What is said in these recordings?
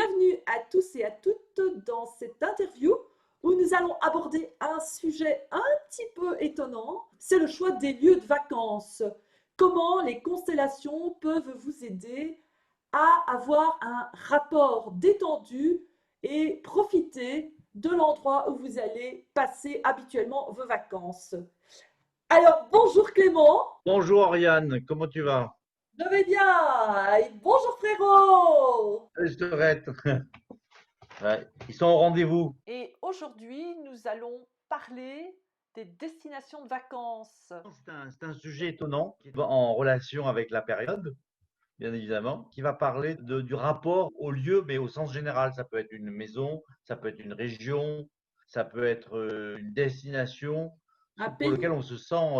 bienvenue à tous et à toutes dans cette interview où nous allons aborder un sujet un petit peu étonnant, c'est le choix des lieux de vacances. Comment les constellations peuvent vous aider à avoir un rapport détendu et profiter de l'endroit où vous allez passer habituellement vos vacances. Alors, bonjour Clément. Bonjour Oriane, comment tu vas? Je vais bien. Et bonjour frérot. Je te reste. Ouais, ils sont au rendez-vous. Et aujourd'hui, nous allons parler des destinations de vacances. C'est un sujet étonnant qui va en relation avec la période, bien évidemment, qui va parler du rapport au lieu, mais au sens général. Ça peut être une maison, ça peut être une région, ça peut être une destination Un pour pays. lequel on se sent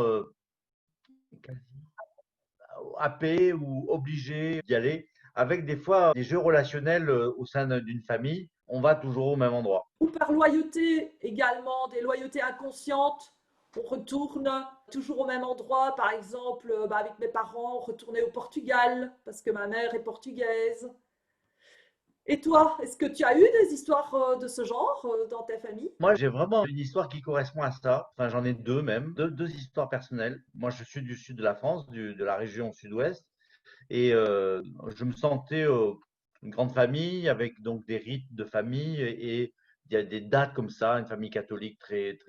happé ou obligé d'y aller, avec des fois des jeux relationnels au sein d'une famille. On va toujours au même endroit. Ou par loyauté également, des loyautés inconscientes. On retourne toujours au même endroit. Par exemple, avec mes parents, on retournait au Portugal parce que ma mère est portugaise. Et toi, est-ce que tu as eu des histoires de ce genre dans ta famille? Moi, j'ai vraiment une histoire qui correspond à ça. Enfin, j'en ai deux même, deux histoires personnelles. Moi, je suis du sud de la France, de la région sud-ouest, et je me sentais une grande famille avec donc des rites de famille, et il y a des dates comme ça, une famille catholique très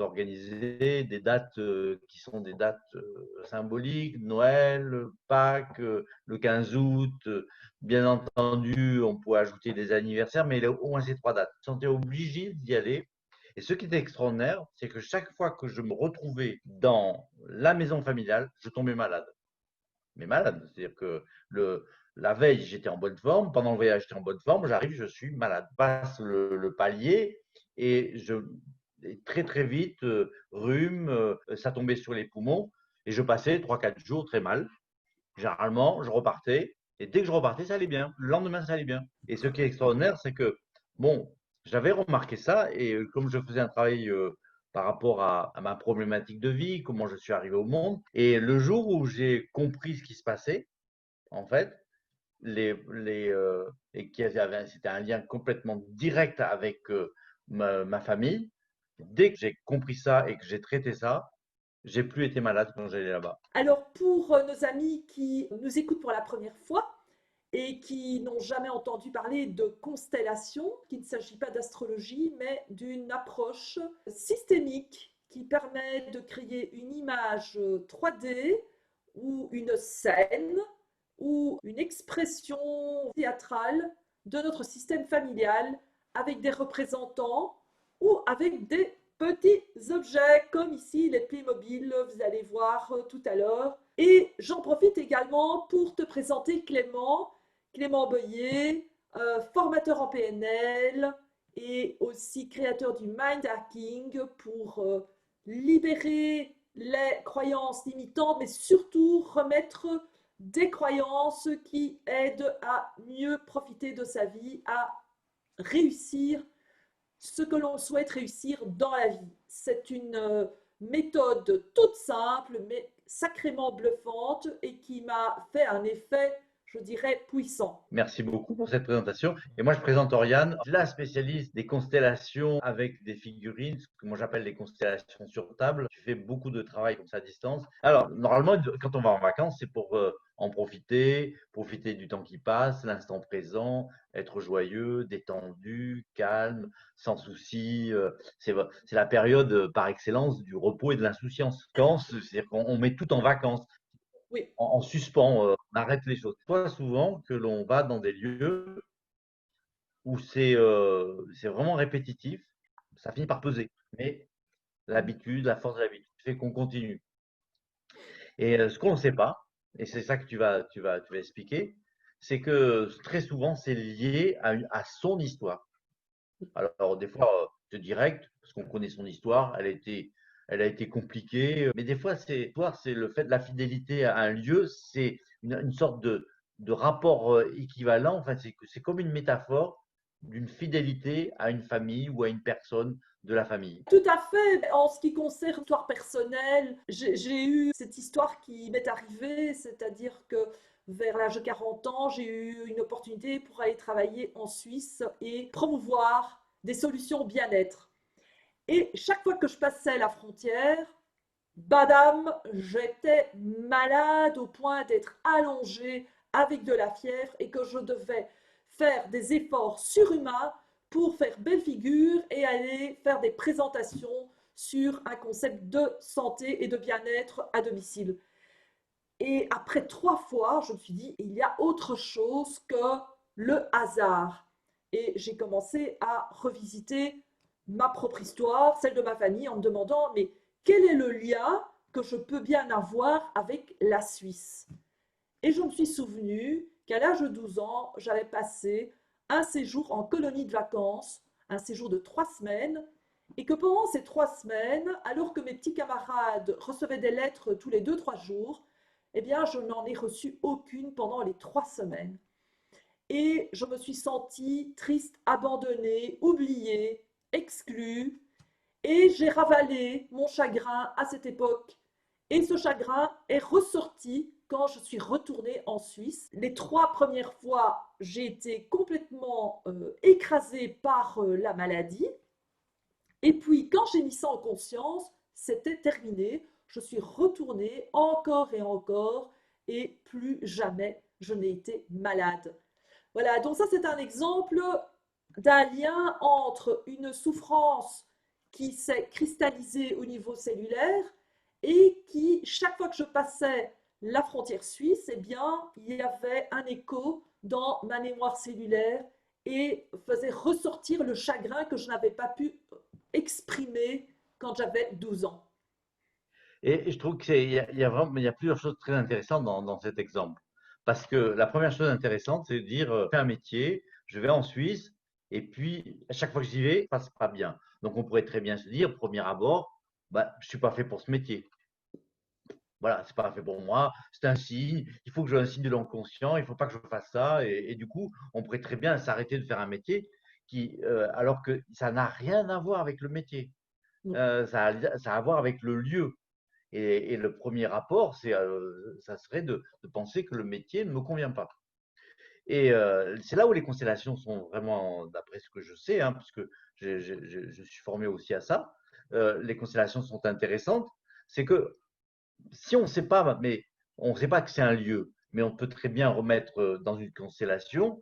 organisée, des dates qui sont des dates symboliques, Noël, Pâques, le 15 août. Bien entendu, on pourrait ajouter des anniversaires, mais au moins ces trois dates. Je me sentais obligé d'y aller. Et ce qui était extraordinaire, c'est que chaque fois que je me retrouvais dans la maison familiale, je tombais malade. Mais malade, c'est-à-dire que la veille, j'étais en bonne forme, pendant le voyage, j'étais en bonne forme, j'arrive, je suis malade. Je passe le palier et très très vite, rhume, ça tombait sur les poumons et je passais 3 4 jours très mal. Généralement, je repartais et dès que je repartais, ça allait bien. Le lendemain, ça allait bien. Et ce qui est extraordinaire, c'est que, bon, j'avais remarqué ça et comme je faisais un travail par rapport à ma problématique de vie, comment je suis arrivé au monde, et le jour où j'ai compris ce qui se passait, en fait, et c'était un lien complètement direct avec ma famille. Dès que j'ai compris ça et que j'ai traité ça, j'ai plus été malade quand j'allais là-bas. Alors, pour nos amis qui nous écoutent pour la première fois et qui n'ont jamais entendu parler de constellation, qu'il ne s'agit pas d'astrologie, mais d'une approche systémique qui permet de créer une image 3D ou une scène ou une expression théâtrale de notre système familial avec des représentants ou avec des petits objets comme ici les Playmobil, vous allez voir tout à l'heure. Et j'en profite également pour te présenter Clément Boyer, formateur en PNL et aussi créateur du Mind Hacking pour libérer les croyances limitantes, mais surtout remettre des croyances qui aident à mieux profiter de sa vie, à réussir ce que l'on souhaite réussir dans la vie. C'est une méthode toute simple, mais sacrément bluffante et qui m'a fait un effet, je dirais, puissant. Merci beaucoup pour cette présentation. Et moi, je présente Oriane, la spécialiste des constellations avec des figurines, ce que moi j'appelle les constellations sur table. Tu fais beaucoup de travail comme ça à distance. Alors, normalement, quand on va en vacances, c'est pour en profiter, profiter du temps qui passe, l'instant présent, être joyeux, détendu, calme, sans souci. C'est la période par excellence du repos et de l'insouciance. C'est-à-dire qu'on met tout en vacances Oui, en suspens, on arrête les choses. Toi, souvent que l'on va dans des lieux où c'est vraiment répétitif, ça finit par peser. Mais l'habitude, la force de l'habitude fait qu'on continue. Et ce qu'on ne sait pas, et c'est ça que tu vas expliquer, c'est que très souvent, c'est lié à son histoire. Alors, des fois, c'est direct, parce qu'on connaît son histoire, elle a été compliquée. Mais des fois, c'est le fait de la fidélité à un lieu, c'est une sorte de rapport équivalent. Enfin, c'est comme une métaphore d'une fidélité à une famille ou à une personne de la famille. Tout à fait. En ce qui concerne l'histoire personnelle, j'ai eu cette histoire qui m'est arrivée, c'est-à-dire que vers l'âge de 40 ans, j'ai eu une opportunité pour aller travailler en Suisse et promouvoir des solutions bien-être. Et chaque fois que je passais la frontière, badam, j'étais malade au point d'être allongée avec de la fièvre et que je devais faire des efforts surhumains pour faire belle figure et aller faire des présentations sur un concept de santé et de bien-être à domicile. Et après 3 fois, je me suis dit, il y a autre chose que le hasard. Et j'ai commencé à revisiter ma propre histoire, celle de ma famille, en me demandant, mais quel est le lien que je peux bien avoir avec la Suisse? Et je me suis souvenu qu'à l'âge de 12 ans, j'avais passé un séjour en colonie de vacances, un séjour de 3 semaines, et que pendant ces 3 semaines, alors que mes petits camarades recevaient des lettres tous les 2, 3 jours, eh bien, je n'en ai reçu aucune pendant les 3 semaines. Et je me suis sentie triste, abandonnée, oubliée, exclue, et j'ai ravalé mon chagrin à cette époque. Et ce chagrin est ressorti quand je suis retournée en Suisse. Les 3 premières fois, j'ai été complètement écrasée par la maladie. Et puis, quand j'ai mis ça en conscience, c'était terminé. Je suis retournée encore et plus jamais je n'ai été malade. Voilà, donc ça c'est un exemple d'un lien entre une souffrance qui s'est cristallisée au niveau cellulaire et qui, chaque fois que je passais la frontière suisse, eh bien, il y avait un écho dans ma mémoire cellulaire et faisait ressortir le chagrin que je n'avais pas pu exprimer quand j'avais 12 ans. Et je trouve il y a plusieurs choses très intéressantes dans cet exemple. Parce que la première chose intéressante, c'est de dire, je fais un métier, je vais en Suisse, et puis à chaque fois que j'y vais, ça ne passe pas bien. Donc on pourrait très bien se dire, premier abord, bah, je ne suis pas fait pour ce métier. Voilà, c'est pas fait pour moi, c'est un signe, il faut que j'ai un signe de l'inconscient, il ne faut pas que je fasse ça. Et du coup, on pourrait très bien s'arrêter de faire un métier alors que ça n'a rien à voir avec le métier. Non. Ça a à voir avec le lieu. Et le premier rapport, ça serait de penser que le métier ne me convient pas. Et c'est là où les constellations sont vraiment, d'après ce que je sais, hein, parce que je suis formé aussi à ça, les constellations sont intéressantes. C'est que si on ne sait pas, mais on ne sait pas que c'est un lieu, mais on peut très bien remettre dans une constellation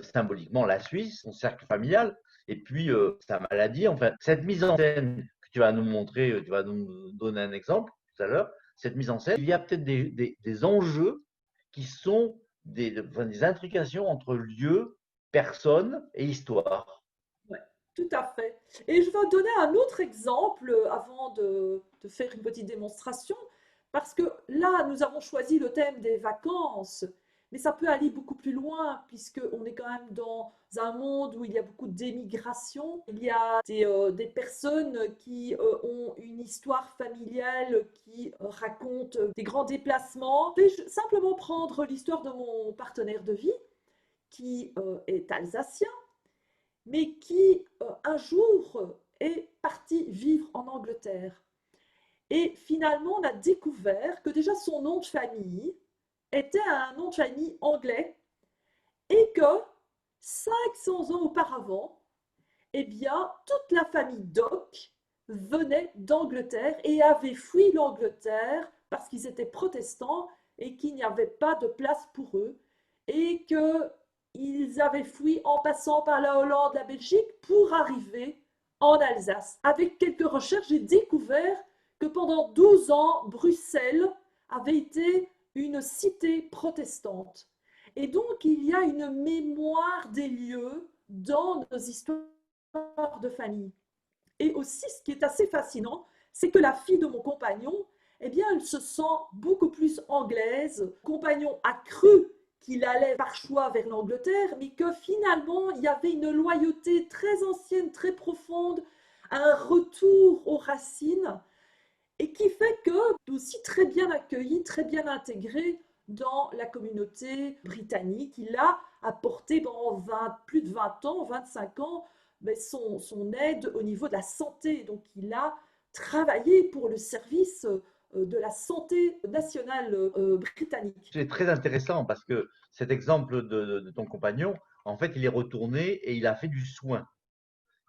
symboliquement la Suisse, son cercle familial, et puis sa maladie. Enfin, cette mise en scène que tu vas nous montrer, tu vas nous donner un exemple tout à l'heure, cette mise en scène, il y a peut-être des enjeux qui sont des intrications entre lieu, personne et histoire. Ouais, tout à fait. Et je vais donner un autre exemple avant de faire une petite démonstration, parce que là, nous avons choisi le thème des vacances, mais ça peut aller beaucoup plus loin, puisqu'on est quand même dans un monde où il y a beaucoup d'émigration. Il y a des personnes qui ont une histoire familiale qui raconte des grands déplacements. Je vais simplement prendre l'histoire de mon partenaire de vie, qui est alsacien mais qui un jour est parti vivre en Angleterre. Et finalement, on a découvert que déjà son nom de famille était un nom de famille anglais et que 500 ans auparavant, eh bien, toute la famille Doc venait d'Angleterre et avait fui l'Angleterre parce qu'ils étaient protestants et qu'il n'y avait pas de place pour eux et qu'ils avaient fui en passant par la Hollande, la Belgique pour arriver en Alsace. Avec quelques recherches, j'ai découvert que pendant 12 ans, Bruxelles avait été une cité protestante. Et donc, il y a une mémoire des lieux dans nos histoires de famille. Et aussi, ce qui est assez fascinant, c'est que la fille de mon compagnon, eh bien, elle se sent beaucoup plus anglaise. Mon compagnon a cru qu'il allait par choix vers l'Angleterre, mais que finalement, il y avait une loyauté très ancienne, très profonde, un retour aux racines, et qui fait que aussi très bien accueilli, très bien intégré dans la communauté britannique. Il a apporté pendant plus de 20 ans, 25 ans, mais son aide au niveau de la santé. Donc, il a travaillé pour le service de la santé nationale britannique. C'est très intéressant parce que cet exemple de ton compagnon, en fait, il est retourné et il a fait du soin.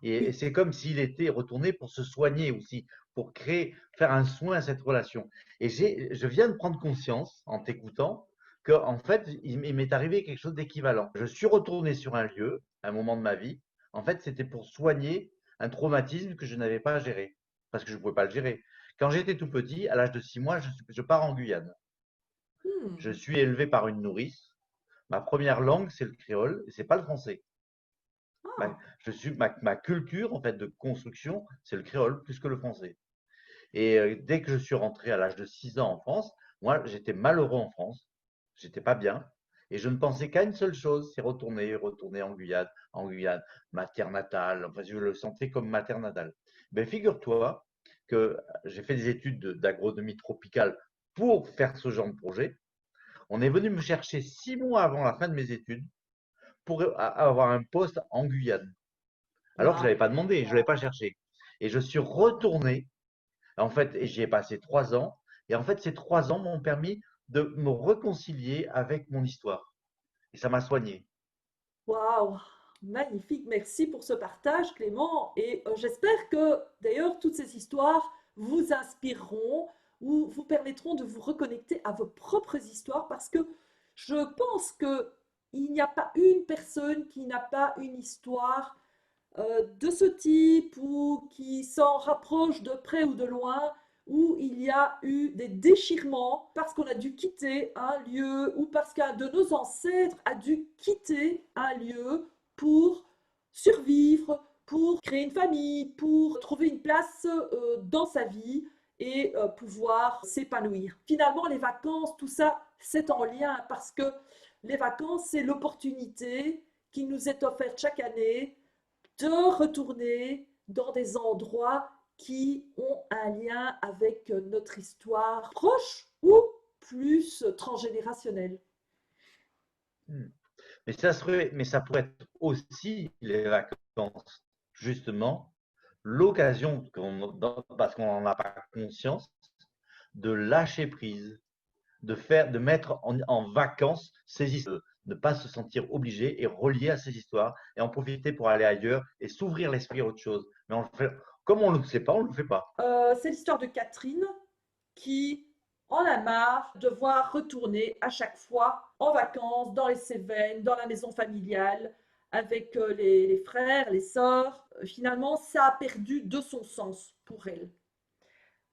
Et Oui. c'est comme s'il était retourné pour se soigner aussi, pour faire un soin à cette relation. Et je viens de prendre conscience, en t'écoutant, que en fait, il m'est arrivé quelque chose d'équivalent. Je suis retourné sur un lieu, à un moment de ma vie. En fait, c'était pour soigner un traumatisme que je n'avais pas géré, parce que je ne pouvais pas le gérer. Quand j'étais tout petit, à l'âge de 6 mois, je pars en Guyane. Je Hmm. suis élevé par une nourrice. Ma première langue, c'est le créole, et c'est pas le français. Ma, Ah, ma culture en fait de construction, c'est le créole plus que le français. Et dès que je suis rentré à l'âge de 6 ans en France, moi j'étais malheureux en France, j'étais pas bien, et je ne pensais qu'à une seule chose, c'est retourner en Guyane, ma terre natale, enfin je le sentais comme ma terre natale. Ben figure-toi que j'ai fait des études d'agronomie tropicale pour faire ce genre de projet. On est venu me chercher 6 mois avant la fin de mes études pour avoir un poste en Guyane. Alors que je ne l'avais waouh. pas demandé, je ne l'avais pas cherché. Et je suis retourné, en fait, et j'y ai passé 3 ans. Et en fait, ces 3 ans m'ont permis de me réconcilier avec mon histoire. Et ça m'a soigné. Waouh, magnifique. Merci pour ce partage, Clément. Et j'espère que d'ailleurs toutes ces histoires vous inspireront ou vous permettront de vous reconnecter à vos propres histoires parce que je pense que il n'y a pas une personne qui n'a pas une histoire de ce type ou qui s'en rapproche de près ou de loin, où il y a eu des déchirements parce qu'on a dû quitter un lieu ou parce qu'un de nos ancêtres a dû quitter un lieu pour survivre, pour créer une famille, pour trouver une place dans sa vie et pouvoir s'épanouir. Finalement, les vacances, tout ça, c'est en lien parce que les vacances, c'est l'opportunité qui nous est offerte chaque année de retourner dans des endroits qui ont un lien avec notre histoire proche ou plus transgénérationnelle. Hmm. Mais ça pourrait être aussi les vacances, justement, l'occasion, parce qu'on n'en a pas conscience, de lâcher prise, de mettre en vacances ces histoires, ne pas se sentir obligé et relié à ces histoires et en profiter pour aller ailleurs et s'ouvrir l'esprit à autre chose. Mais comme on ne le sait pas, on ne le fait pas. C'est l'histoire de Catherine qui en a marre de devoir retourner à chaque fois en vacances dans les Cévennes, dans la maison familiale, avec les frères, les sœurs. Finalement, ça a perdu de son sens pour elle.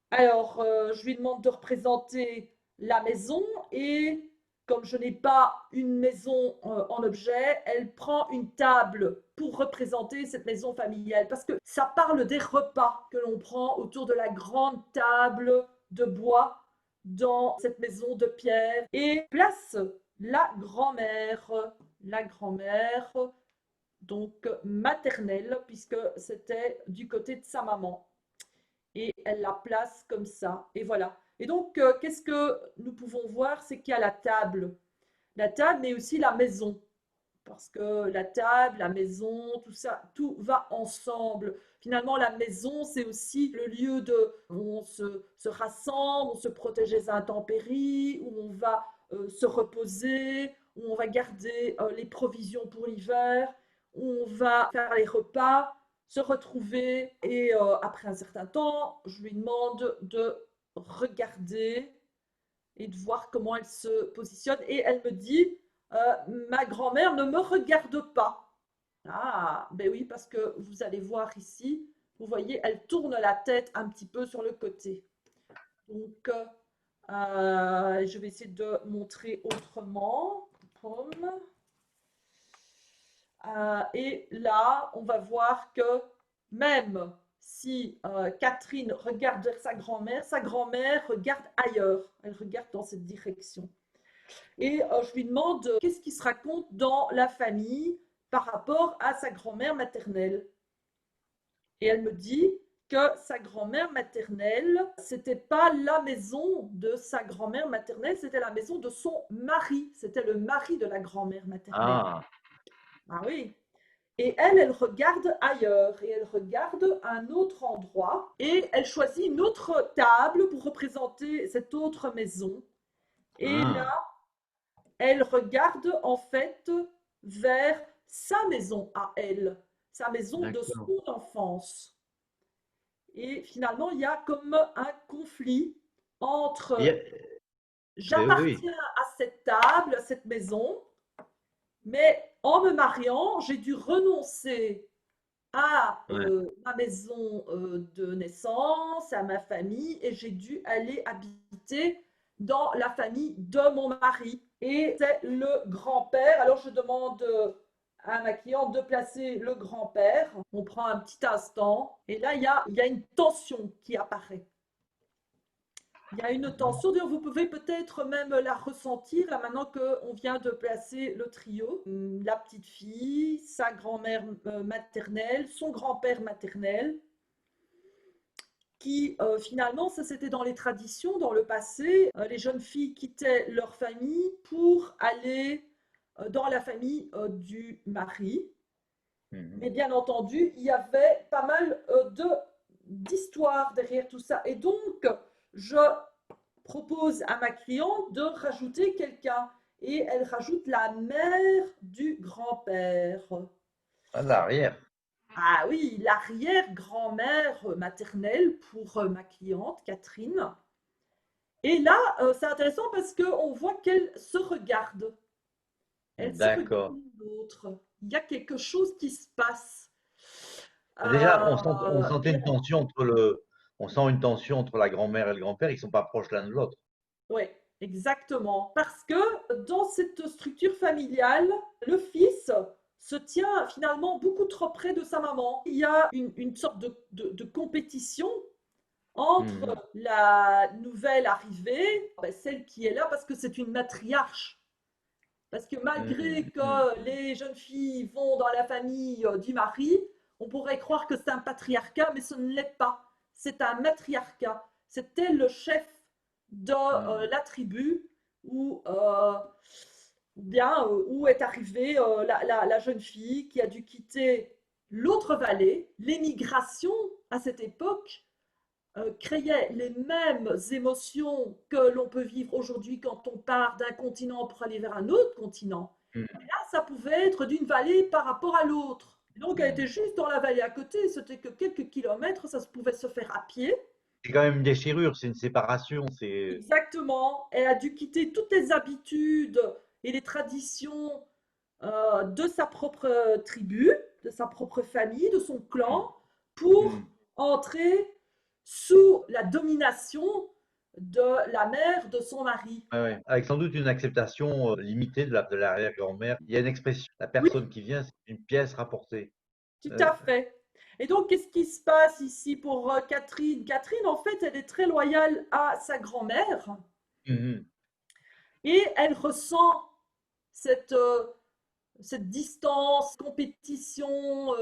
Alors, je lui demande de représenter la maison et comme je n'ai pas une maison en objet, elle prend une table pour représenter cette maison familiale parce que ça parle des repas que l'on prend autour de la grande table de bois dans cette maison de pierre et place la grand-mère donc maternelle puisque c'était du côté de sa maman et elle la place comme ça. Et voilà. Et donc, qu'est-ce que nous pouvons voir? C'est qu'il y a la table, mais aussi la maison. Parce que la table, la maison, tout ça, tout va ensemble. Finalement, la maison, c'est aussi le lieu où on se rassemble, on se protège des intempéries, où on va se reposer, où on va garder les provisions pour l'hiver, où on va faire les repas, se retrouver. Et après un certain temps, je lui demande de regarder et de voir comment elle se positionne. Et elle me dit, ma grand-mère ne me regarde pas. Ah, ben oui, parce que vous allez voir ici, vous voyez, elle tourne la tête un petit peu sur le côté. Donc, je vais essayer de montrer autrement. Et là, on va voir que même si Catherine regarde vers sa grand-mère regarde ailleurs. Elle regarde dans cette direction. Et je lui demande qu'est-ce qui se raconte dans la famille par rapport à sa grand-mère maternelle. Et elle me dit que sa grand-mère maternelle, c'était pas la maison de sa grand-mère maternelle, c'était la maison de son mari. C'était le mari de la grand-mère maternelle. Ah, Ah oui. Et elle regarde ailleurs et elle regarde un autre endroit et elle choisit une autre table pour représenter cette autre maison. Et là, Ah, elle regarde en fait vers sa maison à elle, sa maison de d'accord. son enfance. Et finalement, il y a comme un conflit Il y a- entre Ben oui, j'appartiens à cette table, à cette maison, mais en me mariant, j'ai dû renoncer à ouais. ma maison de naissance, à ma famille, et j'ai dû aller habiter dans la famille de mon mari. Et c'est le grand-père. Alors je demande à ma cliente de placer le grand-père. On prend un petit instant, et là il y a une tension qui apparaît. Il y a une Mhm. tension, d'ailleurs vous pouvez peut-être même la ressentir là maintenant qu'on vient de placer le trio. La petite fille, sa grand-mère maternelle, son grand-père maternel, qui finalement, ça c'était dans les traditions, dans le passé, les jeunes filles quittaient leur famille pour aller dans la famille du mari. Mhm. Mais bien entendu, il y avait pas mal d'histoires derrière tout ça. Et donc, je propose à ma cliente de rajouter quelqu'un. Et elle rajoute la mère du grand-père. À l'arrière. Ah oui, l'arrière-grand-mère maternelle pour ma cliente, Catherine. Et là, c'est intéressant parce qu'on voit qu'elle se regarde. Elle se regarde D'accord. l'autre. Il y a quelque chose qui se passe. Déjà, on sentait Et une tension on sent une tension entre la grand-mère et le grand-père, ils sont pas proches l'un de l'autre. oui, exactement. Parce que dans cette structure familiale, le fils se tient finalement beaucoup trop près de sa maman. Il y a une sorte de compétition entre Mhm. la nouvelle arrivée, ben, celle qui est là parce que c'est une matriarche. Parce que malgré Mhm. Mhm. que les jeunes filles vont dans la famille du mari, on pourrait croire que c'est un patriarcat, mais ce ne l'est pas. C'est un matriarcat. C'est elle le chef de Mhm. la tribu où, bien, où est arrivée la jeune fille qui a dû quitter l'autre vallée. L'émigration à cette époque créait les mêmes émotions que l'on peut vivre aujourd'hui quand on part d'un continent pour aller vers un autre continent. Mhm. Là, ça pouvait être d'une vallée par rapport à l'autre. Donc, elle était Mhm. juste dans la vallée à côté, c'était que quelques kilomètres, ça se pouvait se faire à pied. C'est quand même une déchirure, c'est une séparation, c'est Exactement. Elle a dû quitter toutes les habitudes et les traditions de sa propre tribu, de sa propre famille, de son Mhm. clan, pour Mhm. entrer sous la domination de la mère de son mari. Ouais, ouais. Avec sans doute une acceptation limitée de l'arrière-grand-mère. Il y a une expression, la Oui, personne qui vient, c'est une pièce rapportée. tout Euh, à fait. Et donc, qu'est-ce qui se passe ici pour Catherine? Catherine, en fait, elle est très loyale à sa grand-mère mhm. et elle ressent cette, cette distance, compétition,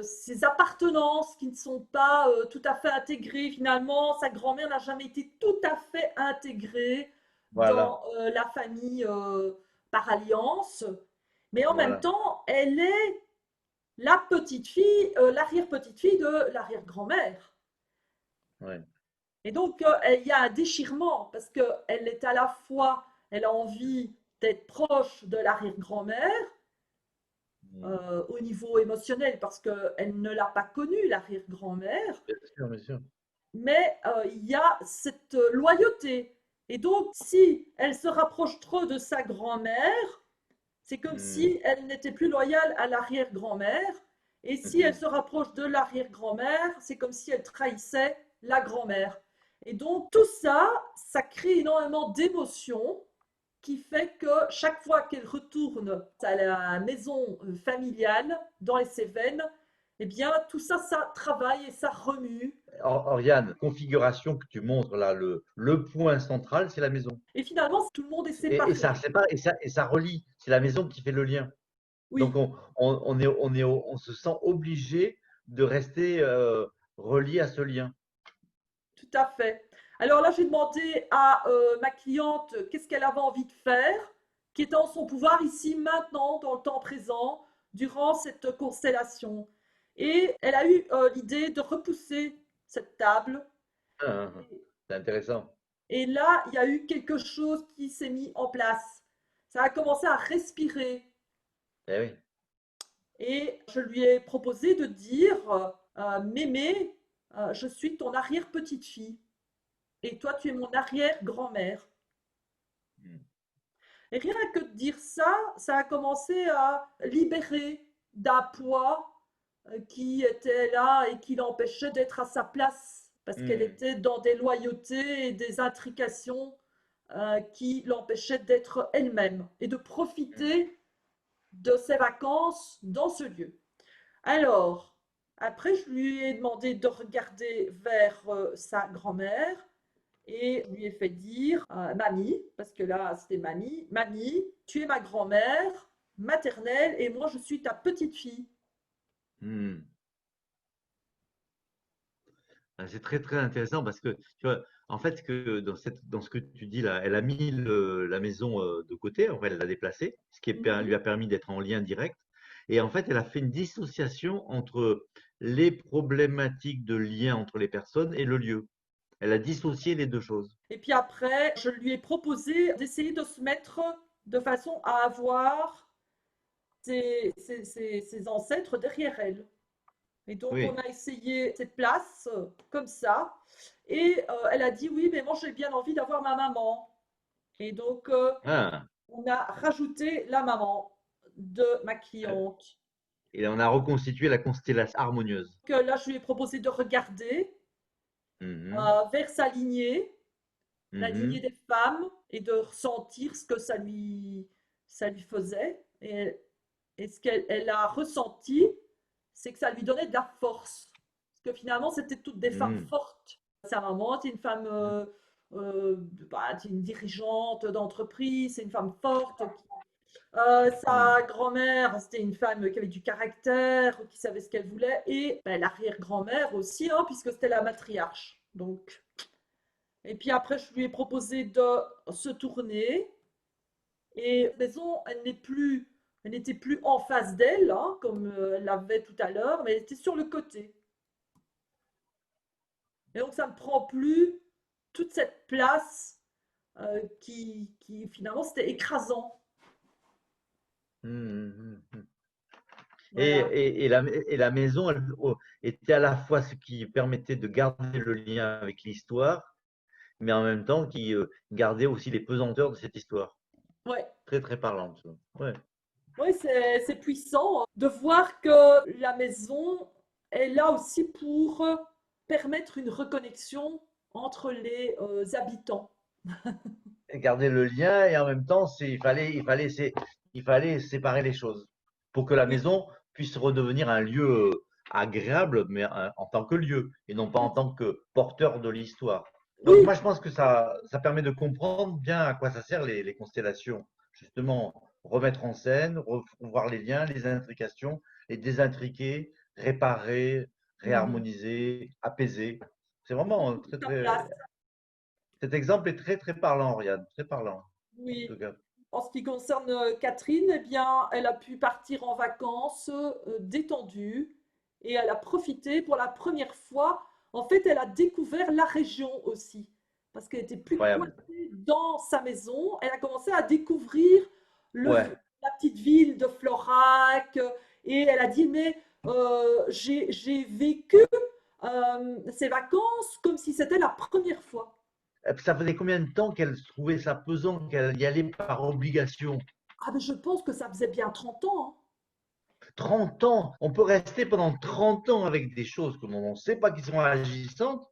ces appartenances qui ne sont pas tout à fait intégrées. Finalement, sa grand-mère n'a jamais été tout à fait intégrée Voilà, dans la famille par alliance. Mais en même voilà. temps, elle est la petite fille, l'arrière-petite fille de l'arrière-grand-mère. Ouais. Et donc, il y a un déchirement parce qu'elle est à la fois, elle a envie d'être proche de l'arrière-grand-mère, Mhm. au niveau émotionnel parce qu'elle ne l'a pas connue, l'arrière-grand-mère, Bien sûr, bien sûr. mais il y a cette loyauté. Et donc, si elle se rapproche trop de sa grand-mère, c'est comme Mhm. si elle n'était plus loyale à l'arrière-grand-mère. Et si elle Mhm. se rapproche de l'arrière-grand-mère, c'est comme si elle trahissait la grand-mère. Et donc, tout ça, ça crée énormément d'émotions qui fait que chaque fois qu'elle retourne à la maison familiale dans les Cévennes, eh bien, tout ça, ça travaille et ça remue. Oriane, configuration que tu montres là, le point central, c'est la maison. Et finalement, tout le monde est Et ça, séparé. c'est pas, et ça relie. C'est la maison qui fait le lien. Donc Oui, on se sent obligé de rester relié à ce lien. tout à fait. Alors là, j'ai demandé à ma cliente qu'est-ce qu'elle avait envie de faire, qui est en son pouvoir ici, maintenant, dans le temps présent. durant cette constellation. Et elle a eu l'idée de repousser cette table. Ah, c'est intéressant. Et là, il y a eu quelque chose qui s'est mis en place. Ça a commencé à respirer. Eh oui. Et je lui ai proposé de dire, Mémé, je suis ton arrière-petite-fille. Et toi, tu es mon arrière-grand-mère. Hmm. Et rien que de dire ça, ça a commencé à libérer d'un poids qui était là et qui l'empêchait d'être à sa place, parce qu'elle Hmm. était dans des loyautés et des intrications qui l'empêchaient d'être elle-même et de Hmm. profiter de ses vacances dans ce lieu. Alors, après, je lui ai demandé de regarder vers sa grand-mère et je lui ai fait dire Mamie, parce que là c'était Mamie, Mamie, tu es ma grand-mère maternelle et moi je suis ta petite fille. Hmm. Ah, c'est très très intéressant parce que tu vois, en fait, que dans ce que tu dis là, elle a mis la maison de côté, en fait, elle l'a déplacée, ce qui lui Mhm. a permis d'être en lien direct. Et en fait, elle a fait une dissociation entre les problématiques de lien entre les personnes et le lieu. Elle a dissocié les deux choses. Et puis après, je lui ai proposé d'essayer de se mettre de façon à avoir ses ancêtres derrière elle. Et donc, on Oui. a essayé cette place comme ça. Et elle a dit oui, mais moi j'ai bien envie d'avoir ma maman. Et donc, Ah. on a rajouté la maman de ma cliente. Et on a reconstitué la constellation harmonieuse. Donc, là, je lui ai proposé de regarder Mhm. vers sa lignée, la lignée Mhm. des femmes, et de ressentir ce que ça lui faisait. Et ce qu'elle a ressenti, c'est que ça lui donnait de la force. Parce que finalement, c'était toutes des femmes Mhm. fortes. Sa maman, c'est une femme, c'est une dirigeante d'entreprise, c'est une femme forte. Sa Mhm. grand-mère, c'était une femme qui avait du caractère, qui savait ce qu'elle voulait. Et ben, l'arrière-grand-mère aussi, hein, puisque c'était la matriarche. Donc, et puis après, je lui ai proposé de se tourner. Et la maison, elle n'était plus en face d'elle, hein, comme elle l'avait tout à l'heure, mais elle était sur le côté. Et donc, ça ne prend plus toute cette place qui finalement, c'était écrasant. Mhm. Mhm. Et, Voilà. et, et la maison, elle, était à la fois ce qui permettait de garder le lien avec l'histoire, mais en même temps qui gardait aussi les pesanteurs de cette histoire. Ouais. Très, très parlante. Ouais. Oui, c'est puissant de voir que la maison est là aussi pour permettre une reconnexion entre les habitants. Et garder le lien et en même temps, il fallait séparer les choses pour que la Oui, maison puisse redevenir un lieu agréable, mais en tant que lieu et non pas en tant que porteur de l'histoire. Donc oui, moi, je pense que ça permet de comprendre bien à quoi ça sert les constellations. Justement, remettre en scène, revoir les liens, les intrications, les désintriquer, réparer, mhm, réharmoniser, apaiser. C'est vraiment toute très, sa place. très. Cet exemple est très, très parlant, Oriane, très parlant, en Oui. tout cas. En ce qui concerne Catherine, eh bien, elle a pu partir en vacances détendue et elle a profité pour la première fois. En fait, elle a découvert la région aussi parce qu'elle était plus Incroyable. coincée dans sa maison. Elle a commencé à découvrir Ouais. la petite ville de Florac et elle a dit mais j'ai vécu ces vacances comme si c'était la première fois. Et puis, ça faisait combien de temps qu'elle trouvait ça pesant, qu'elle y allait par obligation? Ah, mais je pense que ça faisait bien 30 ans, hein. 30 ans! On peut rester pendant 30 ans avec des choses que l'on ne sait pas qui sont agissantes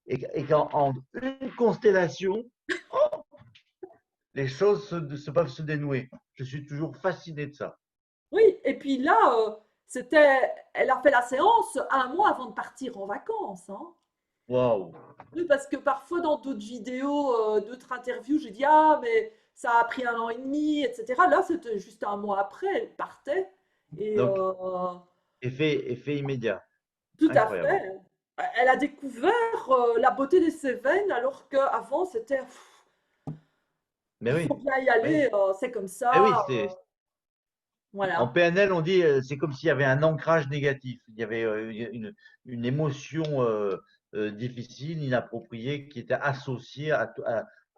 et qu'en en une constellation, oh, les choses peuvent se dénouer. Je suis toujours fasciné de ça. Oui, et puis là, elle a fait la séance un mois avant de partir en vacances, hein. Waouh! Oui, parce que parfois dans d'autres vidéos, d'autres interviews, j'ai dit ah mais ça a pris un an et demi, etc. Là, c'était juste un mois après, elle partait et Donc, effet immédiat. tout à Incroyable. fait. Elle a découvert la beauté des Cévennes alors qu'avant c'était Mais il faut oui, bien y oui. aller, c'est comme Eh oui, ça. En Voilà, PNL, on dit c'est comme s'il y avait un ancrage négatif. Il y avait une émotion difficile, inappropriée, qui était associée à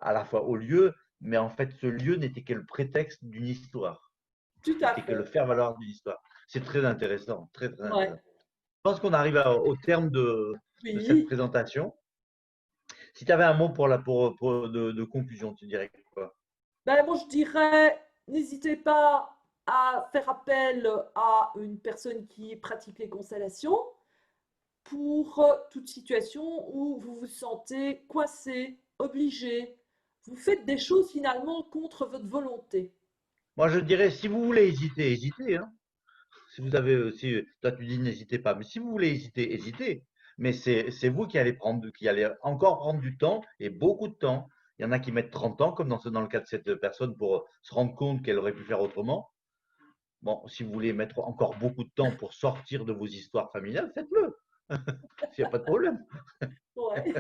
la fois au lieu, mais en fait, ce lieu n'était que le prétexte d'une histoire, tout à n'était que le fait. faire-valoir d'une histoire. C'est très intéressant, très, très Ouais. intéressant. Je pense qu'on arrive au terme de cette Oui. présentation. Si tu avais un mot de conclusion, tu dirais quoi? Ben, moi, je dirais, n'hésitez pas à faire appel à une personne qui pratique les constellations pour toute situation où vous vous sentez coincé, obligé. Vous faites des choses finalement contre votre volonté. Moi, je dirais, si vous voulez hésiter, hésitez, hein. Si vous avez aussi, toi tu dis n'hésitez pas, mais si vous voulez hésiter, hésitez. Mais c'est vous qui allez encore prendre du temps et beaucoup de temps. Il y en a qui mettent 30 ans, comme dans le cas de cette personne, pour se rendre compte qu'elle aurait pu faire autrement. Bon, si vous voulez mettre encore beaucoup de temps pour sortir de vos histoires familiales, faites-le. Il n'y a pas de problème. Ouais.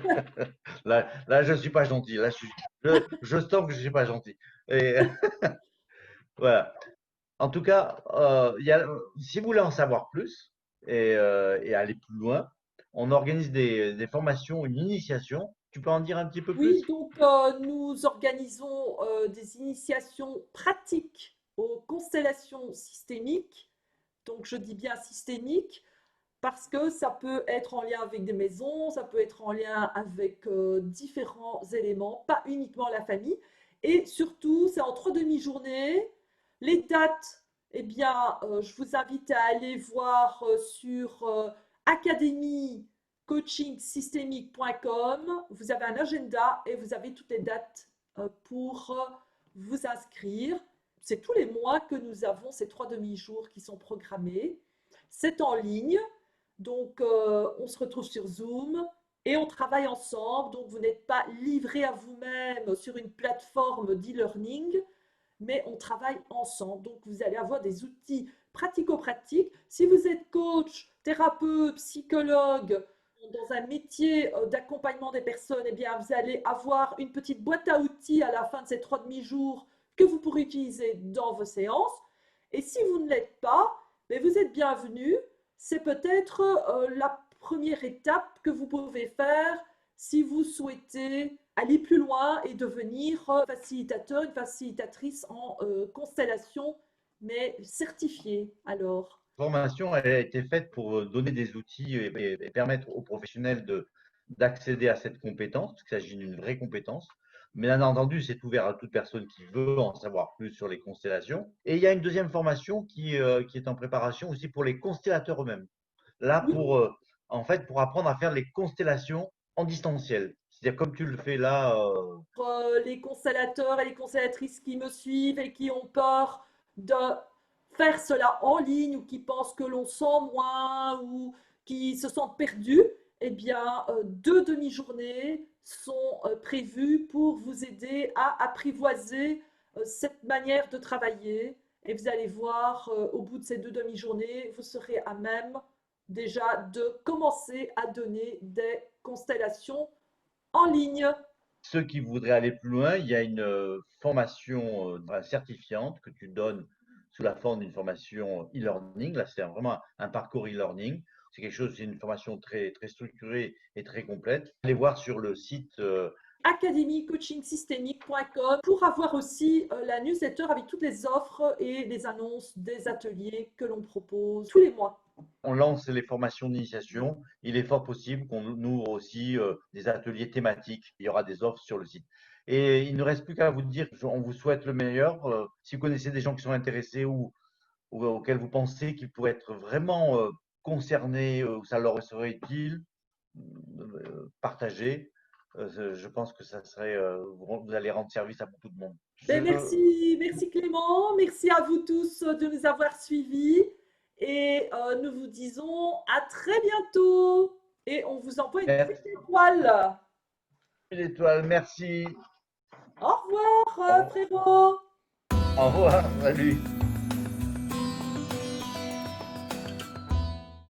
Là, je ne suis pas gentil. Là, je sens que je ne suis pas gentil. Et voilà. En tout cas, si vous voulez en savoir plus et aller plus loin, on organise des formations, une initiation. Tu peux en dire un petit peu Oui, plus? donc nous organisons des initiations pratiques aux constellations systémiques. Donc je dis bien systémiques parce que ça peut être en lien avec des maisons, ça peut être en lien avec différents éléments, pas uniquement la famille. Et surtout, c'est en 3 demi-journées. Les dates, eh bien, je vous invite à aller voir sur academycoachingsystémique.com. Vous avez un agenda et vous avez toutes les dates pour vous inscrire. C'est tous les mois que nous avons ces 3 demi-jours qui sont programmés. C'est en ligne. Donc, on se retrouve sur Zoom et on travaille ensemble. Donc, vous n'êtes pas livré à vous-même sur une plateforme d'e-learning, mais on travaille ensemble. Donc, vous allez avoir des outils pratico-pratiques. Si vous êtes coach, thérapeute, psychologue, dans un métier d'accompagnement des personnes, eh bien, vous allez avoir une petite boîte à outils à la fin de ces 3 demi-jours que vous pourrez utiliser dans vos séances. Et si vous ne l'êtes pas, mais vous êtes bienvenu. C'est peut-être la première étape que vous pouvez faire si vous souhaitez aller plus loin et devenir facilitateur, une facilitatrice en constellation, mais certifiée alors. La formation, elle a été faite pour donner des outils et permettre aux professionnels d'accéder à cette compétence, parce qu'il s'agit d'une vraie compétence. Mais bien entendu, c'est ouvert à toute personne qui veut en savoir plus sur les constellations. Et il y a une deuxième formation qui est en préparation aussi pour les constellateurs eux-mêmes. Là, Oui, en fait, pour apprendre à faire les constellations en distanciel. C'est-à-dire comme tu le fais là, les constellateurs et les constellatrices qui me suivent et qui ont peur de faire cela en ligne ou qui pensent que l'on sent moins ou qui se sentent perdus, eh bien, 2 demi-journées sont prévues pour vous aider à apprivoiser cette manière de travailler. Et vous allez voir, au bout de ces 2 demi-journées, vous serez à même déjà de commencer à donner des constellations en ligne. ceux qui voudraient aller plus loin, il y a une formation certifiante que tu donnes sous la forme d'une formation e-learning. Là, c'est vraiment un parcours e-learning. C'est quelque chose, c'est une formation très, très structurée et très complète. Allez voir sur le site academycoachingsystémique.com pour avoir aussi la newsletter avec toutes les offres et les annonces des ateliers que l'on propose tous les mois. on lance les formations d'initiation. Il est fort possible qu'on ouvre aussi des ateliers thématiques. Il y aura des offres sur le site. Et il ne reste plus qu'à vous dire, on vous souhaite le meilleur. Si vous connaissez des gens qui sont intéressés ou auxquels vous pensez qu'ils pourraient être vraiment concernés, ou ça leur serait utile, partagez. Je pense que ça serait, vous allez rendre service à beaucoup de monde. Ben merci, merci Clément, merci à vous tous de nous avoir suivis et nous vous disons à très bientôt et on vous envoie une petite Merci. étoile. Une étoile, merci. Au revoir Au frérot. revoir, salut.